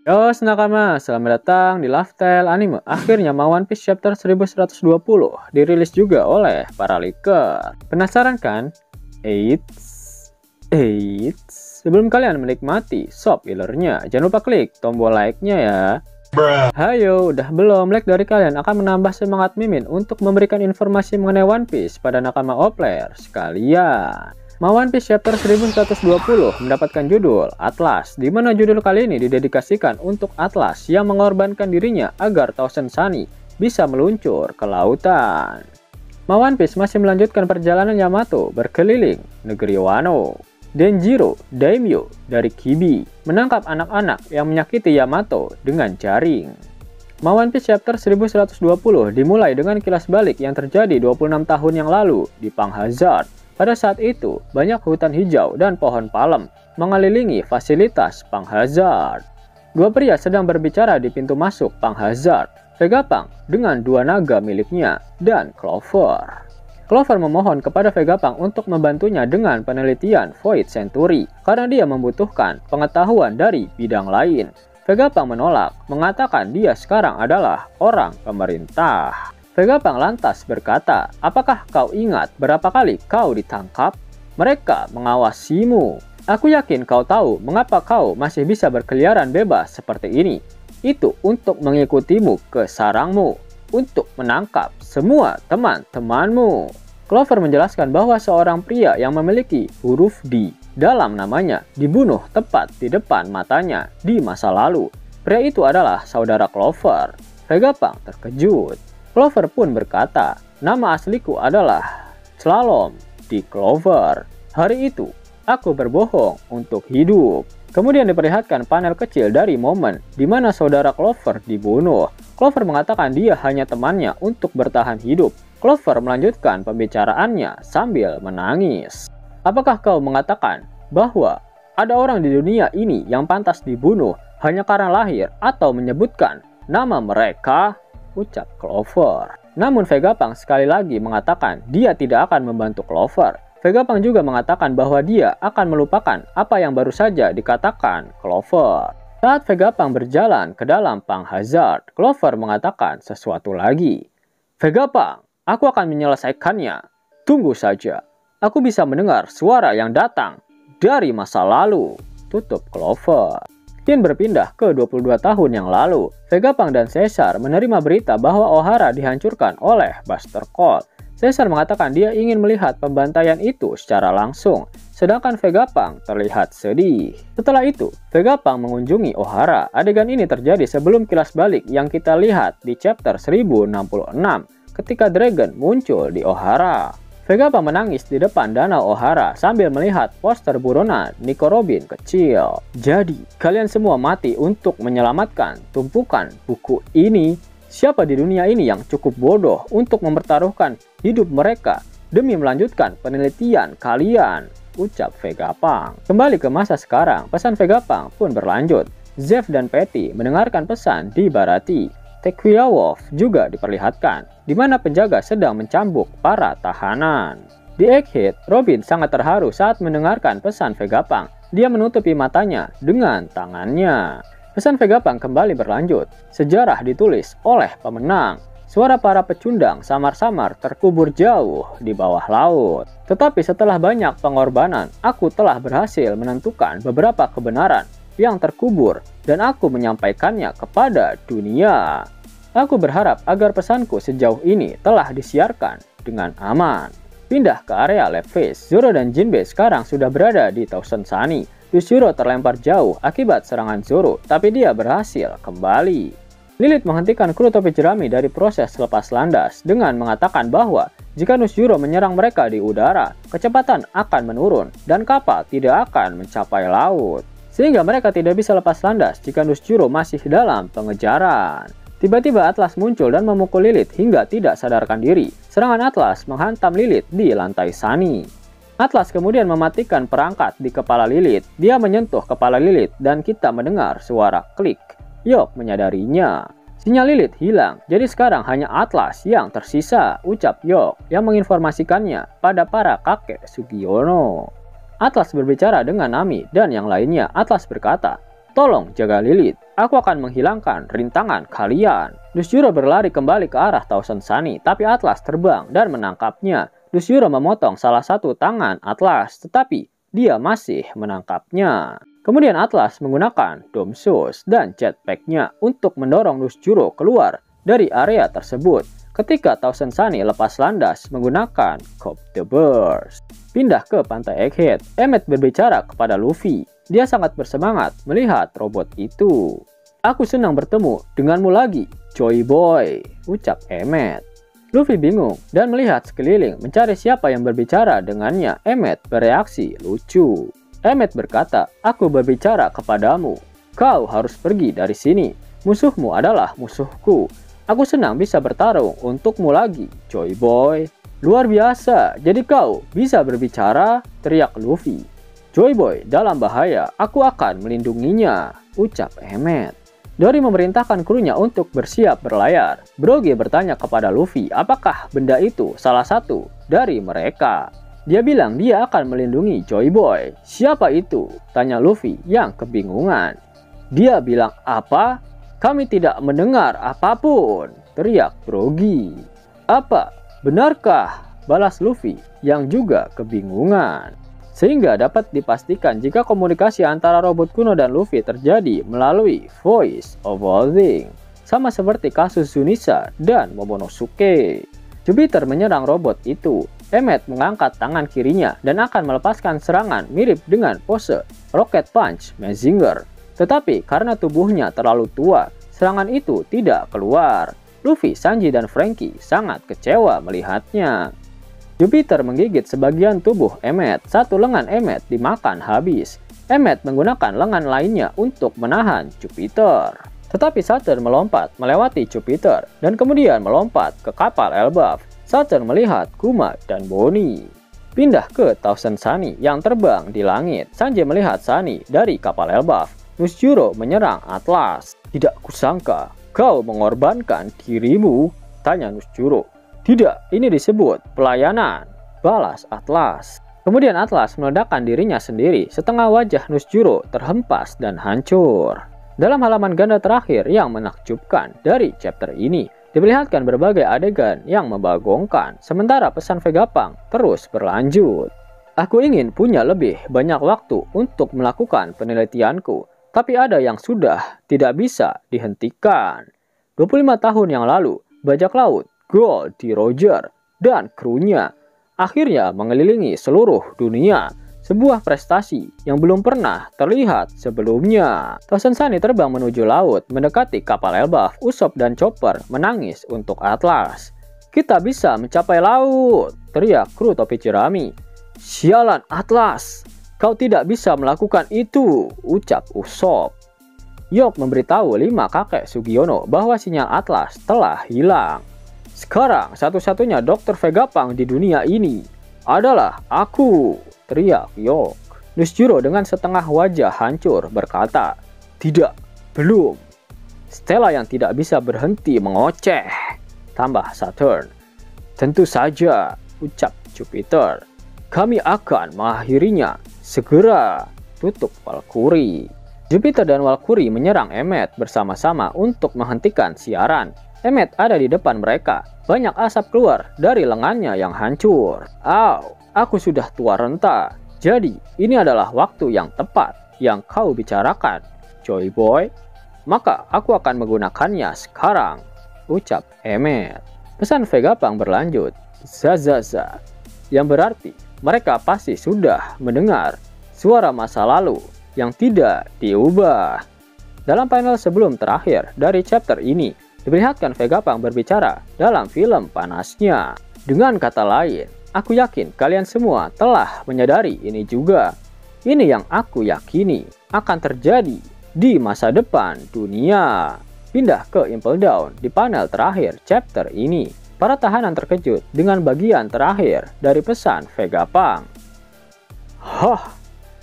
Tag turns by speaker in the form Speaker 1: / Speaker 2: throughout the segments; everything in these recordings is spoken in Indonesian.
Speaker 1: Yo, nakama, selamat datang di Lifestyle Anime. Akhirnya One Piece Chapter 1120 dirilis juga oleh para leaker. Penasaran kan? Eits. Sebelum kalian menikmati spoilernya, jangan lupa klik tombol like-nya ya. Hayo, udah belum? Like dari kalian akan menambah semangat Mimin untuk memberikan informasi mengenai One Piece pada nakama Opler sekalian. One Piece Chapter 1120 mendapatkan judul Atlas, di mana judul kali ini didedikasikan untuk Atlas yang mengorbankan dirinya agar Thousand Sunny bisa meluncur ke lautan. One Piece masih melanjutkan perjalanan Yamato berkeliling negeri Wano. Denjiro Daimyo dari Kibi menangkap anak-anak yang menyakiti Yamato dengan jaring. One Piece Chapter 1120 dimulai dengan kilas balik yang terjadi 26 tahun yang lalu di Pang Hazard. Pada saat itu, banyak hutan hijau dan pohon palem mengelilingi fasilitas Pang Hazard. Dua pria sedang berbicara di pintu masuk Pang Hazard, Vegapunk dengan dua naga miliknya, dan Clover. Clover memohon kepada Vegapunk untuk membantunya dengan penelitian Void Century karena dia membutuhkan pengetahuan dari bidang lain. Vegapunk menolak, mengatakan dia sekarang adalah orang pemerintah. Vegapunk lantas berkata, apakah kau ingat berapa kali kau ditangkap? Mereka mengawasimu. Aku yakin kau tahu mengapa kau masih bisa berkeliaran bebas seperti ini. Itu untuk mengikutimu ke sarangmu, untuk menangkap semua teman-temanmu. Clover menjelaskan bahwa seorang pria yang memiliki huruf D dalam namanya dibunuh tepat di depan matanya di masa lalu. Pria itu adalah saudara Clover. Vegapunk terkejut. Clover pun berkata, nama asliku adalah Slalom di Clover. Hari itu, aku berbohong untuk hidup. Kemudian diperlihatkan panel kecil dari momen di mana saudara Clover dibunuh. Clover mengatakan dia hanya temannya untuk bertahan hidup. Clover melanjutkan pembicaraannya sambil menangis. Apakah kau mengatakan bahwa ada orang di dunia ini yang pantas dibunuh hanya karena lahir atau menyebutkan nama mereka? Ucap Clover. Namun Vegapunk sekali lagi mengatakan dia tidak akan membantu Clover. Vegapunk juga mengatakan bahwa dia akan melupakan apa yang baru saja dikatakan Clover. Saat Vegapunk berjalan ke dalam Pang Hazard, Clover mengatakan sesuatu lagi. Vegapunk, aku akan menyelesaikannya. Tunggu saja. Aku bisa mendengar suara yang datang dari masa lalu. Tutup Clover. Kini berpindah ke 22 tahun yang lalu, Vegapunk dan Caesar menerima berita bahwa Ohara dihancurkan oleh Buster Cold. Caesar mengatakan dia ingin melihat pembantaian itu secara langsung, sedangkan Vegapunk terlihat sedih. Setelah itu, Vegapunk mengunjungi Ohara. Adegan ini terjadi sebelum kilas balik yang kita lihat di chapter 1066 ketika Dragon muncul di Ohara. Vegapunk menangis di depan danau Ohara sambil melihat poster buronan Nico Robin kecil. Jadi, kalian semua mati untuk menyelamatkan tumpukan buku ini? Siapa di dunia ini yang cukup bodoh untuk mempertaruhkan hidup mereka demi melanjutkan penelitian kalian? Ucap Vegapunk. Kembali ke masa sekarang, pesan Vegapunk pun berlanjut. Zeff dan Patty mendengarkan pesan di Baratie. Tequila Wolf juga diperlihatkan, di mana penjaga sedang mencambuk para tahanan. Di Egghead, Robin sangat terharu saat mendengarkan pesan Vegapunk. Dia menutupi matanya dengan tangannya. Pesan Vegapunk kembali berlanjut. Sejarah ditulis oleh pemenang. Suara para pecundang samar-samar terkubur jauh di bawah laut. Tetapi setelah banyak pengorbanan, aku telah berhasil menentukan beberapa kebenaran yang terkubur dan aku menyampaikannya kepada dunia. Aku berharap agar pesanku sejauh ini telah disiarkan dengan aman. Pindah ke area lab phase, Zoro dan Jinbe sekarang sudah berada di Thousand Sunny. Yuzuru terlempar jauh akibat serangan Zoro, tapi dia berhasil kembali. Lilith menghentikan kru topi jerami dari proses lepas landas dengan mengatakan bahwa jika Yuzuru menyerang mereka di udara, kecepatan akan menurun dan kapal tidak akan mencapai laut. Sehingga mereka tidak bisa lepas landas jika Yuzuru masih dalam pengejaran. Tiba-tiba Atlas muncul dan memukul Lilith hingga tidak sadarkan diri. Serangan Atlas menghantam Lilith di lantai Sunny. Atlas kemudian mematikan perangkat di kepala Lilith. Dia menyentuh kepala Lilith dan kita mendengar suara klik. Yok menyadarinya. Sinyal Lilith hilang, jadi sekarang hanya Atlas yang tersisa, ucap Yok yang menginformasikannya pada para kakek Sugiono. Atlas berbicara dengan Nami dan yang lainnya. Atlas berkata, Tolong jaga Lilith, aku akan menghilangkan rintangan kalian. Dusjuro berlari kembali ke arah Thousand Sunny, tapi Atlas terbang dan menangkapnya. Dusjuro memotong salah satu tangan Atlas, tetapi dia masih menangkapnya. Kemudian Atlas menggunakan Dome Shoes dan jetpacknya untuk mendorong Dusjuro keluar dari area tersebut. Ketika Thousand Sunny lepas landas menggunakan Copter Burst. Pindah ke pantai Egghead, Emmet berbicara kepada Luffy. Dia sangat bersemangat melihat robot itu. Aku senang bertemu denganmu lagi, Joy Boy, ucap Emmet. Luffy bingung dan melihat sekeliling mencari siapa yang berbicara dengannya. Emmet bereaksi lucu. Emmet berkata, aku berbicara kepadamu. Kau harus pergi dari sini. Musuhmu adalah musuhku. Aku senang bisa bertarung untukmu lagi, Joy Boy. Luar biasa, jadi kau bisa berbicara, teriak Luffy. Joy Boy dalam bahaya, aku akan melindunginya, ucap Emmet. Dory memerintahkan krunya untuk bersiap berlayar. Brogy bertanya kepada Luffy apakah benda itu salah satu dari mereka. Dia bilang dia akan melindungi Joy Boy. Siapa itu? Tanya Luffy yang kebingungan. Dia bilang apa? Kami tidak mendengar apapun, teriak Brogy. Apa? Benarkah? Balas Luffy yang juga kebingungan. Sehingga dapat dipastikan jika komunikasi antara robot kuno dan Luffy terjadi melalui Voice of Holding. Sama seperti kasus Sunisa dan Momonosuke. Jupiter menyerang robot itu. Emmet mengangkat tangan kirinya dan akan melepaskan serangan mirip dengan pose Rocket Punch Mazinger. Tetapi karena tubuhnya terlalu tua, serangan itu tidak keluar. Luffy, Sanji, dan Franky sangat kecewa melihatnya. Jupiter menggigit sebagian tubuh Emmet. Satu lengan Emmet dimakan habis. Emmet menggunakan lengan lainnya untuk menahan Jupiter. Tetapi Saturn melompat melewati Jupiter dan kemudian melompat ke kapal Elbaf. Saturn melihat Kuma dan Bonnie. Pindah ke Thousand Sunny yang terbang di langit. Sanji melihat Sunny dari kapal Elbaf. Dusjuro menyerang Atlas. Tidak kusangka kau mengorbankan dirimu, tanya Dusjuro. Tidak, ini disebut pelayanan, balas Atlas. Kemudian Atlas meledakkan dirinya sendiri, setengah wajah Dusjuro terhempas dan hancur. Dalam halaman ganda terakhir yang menakjubkan dari chapter ini, diperlihatkan berbagai adegan yang membagongkan, sementara pesan Vegapunk terus berlanjut. Aku ingin punya lebih banyak waktu untuk melakukan penelitianku, tapi ada yang sudah tidak bisa dihentikan. 25 tahun yang lalu, bajak laut Gold D. Roger dan krunya akhirnya mengelilingi seluruh dunia. Sebuah prestasi yang belum pernah terlihat sebelumnya. Thousand Sunny terbang menuju laut, mendekati kapal Elbaf. Usopp dan Chopper menangis untuk Atlas. Kita bisa mencapai laut, teriak kru topi jerami. Sialan Atlas, kau tidak bisa melakukan itu, ucap Usopp. York memberitahu 5 kakek Sugiono bahwa sinyal Atlas telah hilang. Sekarang satu-satunya Dr. Vegapunk di dunia ini adalah aku, teriak York. Dusjuro dengan setengah wajah hancur berkata, tidak, belum. Stella yang tidak bisa berhenti mengoceh, tambah Saturn. Tentu saja, ucap Jupiter. Kami akan mengakhirinya segera, tutup Valkyrie. Jupiter dan Valkyrie menyerang Emmet bersama-sama untuk menghentikan siaran. Emmet ada di depan mereka. Banyak asap keluar dari lengannya yang hancur. Au, aku sudah tua renta. Jadi, ini adalah waktu yang tepat yang kau bicarakan, Joy Boy. Maka aku akan menggunakannya sekarang, ucap Emmet. Pesan Vegapunk berlanjut, Zazaza, yang berarti mereka pasti sudah mendengar suara masa lalu yang tidak diubah. Dalam panel sebelum terakhir dari chapter ini, diperlihatkan Vegapunk berbicara dalam film panasnya. Dengan kata lain, aku yakin kalian semua telah menyadari ini juga. Ini yang aku yakini akan terjadi di masa depan dunia. Pindah ke Impel Down di panel terakhir chapter ini. Para tahanan terkejut dengan bagian terakhir dari pesan Vegapunk. Hah,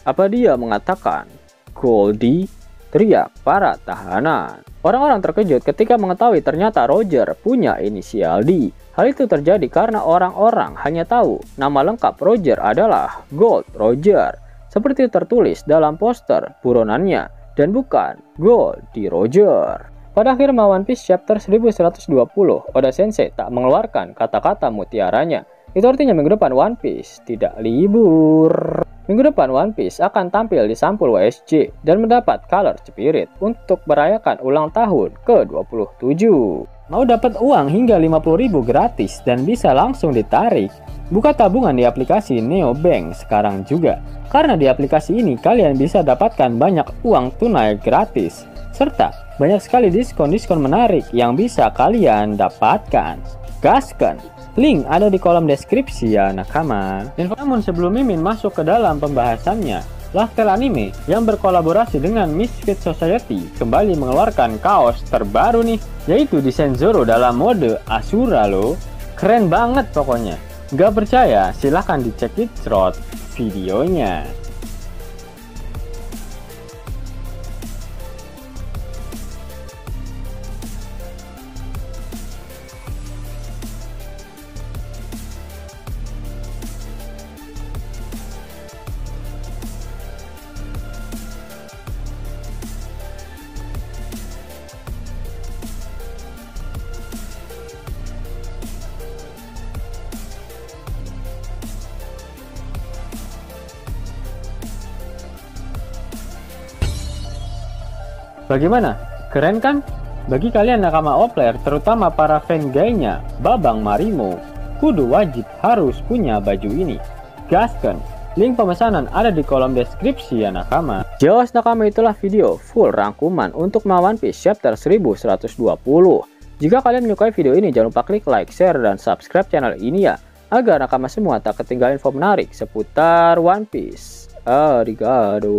Speaker 1: apa dia mengatakan? Goldie, teriak para tahanan. Orang-orang terkejut ketika mengetahui ternyata Roger punya inisial D. Hal itu terjadi karena orang-orang hanya tahu nama lengkap Roger adalah Gold Roger, seperti tertulis dalam poster buronannya. dan bukan Goldie Roger. Pada akhir One Piece chapter 1120, Oda Sensei tak mengeluarkan kata-kata mutiaranya. Itu artinya minggu depan One Piece tidak libur. Minggu depan One Piece akan tampil di sampul WSJ dan mendapat Color Spirit untuk merayakan ulang tahun ke-27. Mau dapat uang hingga 50.000 gratis dan bisa langsung ditarik? Buka tabungan di aplikasi Neobank sekarang juga. Karena di aplikasi ini kalian bisa dapatkan banyak uang tunai gratis. Serta banyak sekali diskon-diskon menarik yang bisa kalian dapatkan. Gaskan! Link ada di kolom deskripsi ya nakama. Dan namun sebelum Mimin masuk ke dalam pembahasannya, Laftel Anime yang berkolaborasi dengan Misfit Society kembali mengeluarkan kaos terbaru nih, yaitu desain Zoro dalam mode Asura loh. Keren banget pokoknya. Gak percaya? Silahkan dicek di thread videonya. Bagaimana? Keren kan? Bagi kalian nakama Opler, terutama para fan gaynya Babang Marimo, kudu wajib harus punya baju ini. Gaskan! Link pemesanan ada di kolom deskripsi ya nakama. Jelas nakama, itulah video full rangkuman untuk One Piece chapter 1120. Jika kalian menyukai video ini, jangan lupa klik like, share, dan subscribe channel ini ya, agar nakama semua tak ketinggalan info menarik seputar One Piece. Arigato.